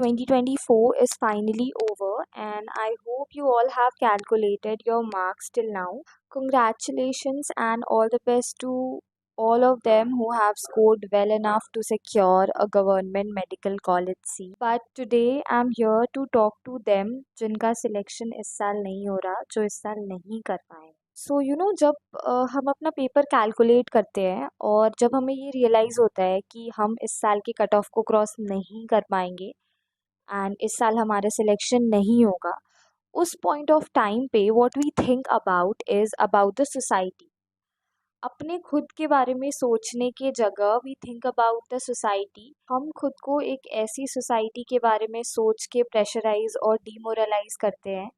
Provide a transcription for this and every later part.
2024 is finally over, and I hope you all have calculated your marks till now. Congratulations, and all the best to all of them who have scored well enough to secure a government medical college seat. But today I'm here to talk to them जिनका selection इस साल नहीं हो रहा, जो इस साल नहीं कर पाए. सो जब हम अपना पेपर कैलकुलेट करते हैं और जब हमें ये रियलाइज़ होता है कि हम इस साल के कट ऑफ को क्रॉस नहीं कर पाएंगे एंड इस साल हमारा सिलेक्शन नहीं होगा, उस पॉइंट ऑफ टाइम पे what we think about is about the society. अपने खुद के बारे में सोचने के जगह we think about the society. हम खुद को एक ऐसी सोसाइटी के बारे में सोच के प्रेशराइज और डीमोरलाइज करते हैं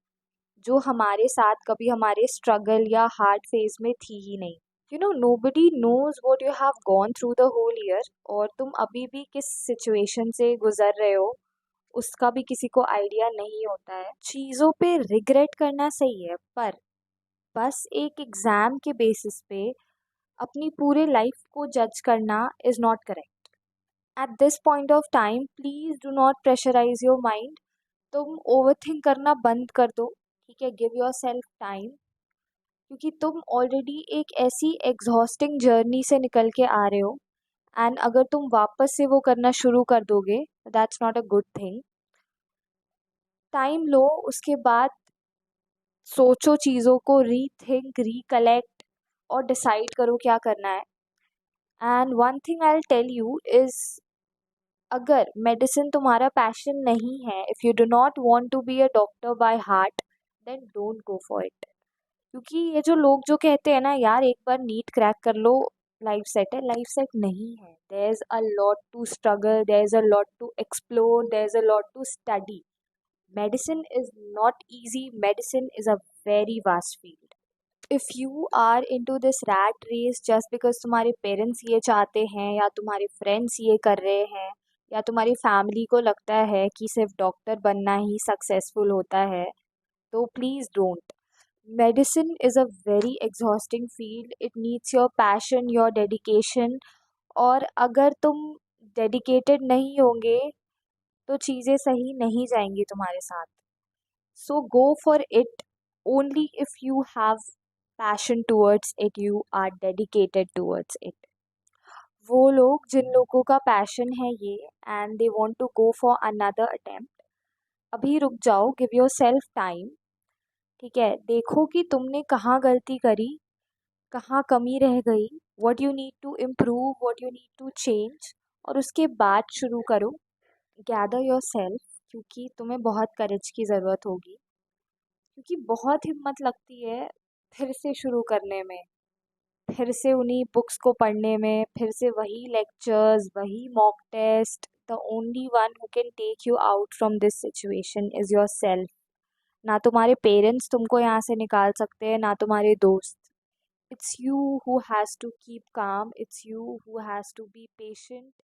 जो हमारे साथ कभी हमारे स्ट्रगल या हार्ड फेज में थी ही नहीं. Nobody knows what you have gone through the whole year, और तुम अभी भी किस सिचुएशन से गुजर रहे हो उसका भी किसी को आइडिया नहीं होता है. चीज़ों पे रिग्रेट करना सही है, पर बस एक एग्ज़ाम के बेसिस पे अपनी पूरे लाइफ को जज करना is not correct. At this point of time please do not pressurise your mind. तुम ओवरथिंक करना बंद कर दो, ठीक है. गिव योर सेल्फ टाइम, क्योंकि तुम ऑलरेडी एक ऐसी एग्जॉस्टिंग जर्नी से निकल के आ रहे हो, एंड अगर तुम वापस से वो करना शुरू कर दोगे that's not a good thing. Time लो, उसके बाद सोचो चीज़ों को, रीथिंक, रिकलेक्ट और डिसाइड करो क्या करना है. And one thing I will tell you is, अगर मेडिसिन तुम्हारा पैशन नहीं है, if you do not want to be a doctor by heart, then don't go for it. क्योंकि ये जो लोग जो कहते हैं ना, यार एक बार नीट क्रैक कर लो लाइफ सेट है, लाइफ सेट नहीं है. There is a lot to struggle, there is a lot to explore, there is a lot to study. Medicine is not easy. Medicine is a very vast field. If you are into this rat race just because तुम्हारे parents ये चाहते हैं या तुम्हारे friends ये कर रहे हैं या तुम्हारी फैमिली को लगता है कि सिर्फ डॉक्टर बनना ही सक्सेसफुल होता है, तो please don't. Medicine is a very exhausting field. It needs your passion, your dedication. और अगर तुम डेडिकेटेड नहीं होंगे तो चीज़ें सही नहीं जाएंगी तुम्हारे साथ. So go for it only if you have passion towards it, you are dedicated towards it. वो लोग जिन लोगों का पैशन है ये and they want to go for another attempt, अभी रुक जाओ, give yourself time, ठीक है. देखो कि तुमने कहाँ गलती करी, कहाँ कमी रह गई, what you need to improve, what you need to change, और उसके बाद शुरू करो. Gather yourself, क्योंकि तुम्हें बहुत करेज की ज़रूरत होगी, क्योंकि बहुत हिम्मत लगती है फिर से शुरू करने में, फिर से उन्हीं बुक्स को पढ़ने में, फिर से वही लेक्चर्स, वही mock test. The only one who can take you out from this situation is yourself. ना तुम्हारे पेरेंट्स तुमको यहाँ से निकाल सकते हैं, ना तुम्हारे दोस्त. It's you who has to keep calm, it's you who has to be patient.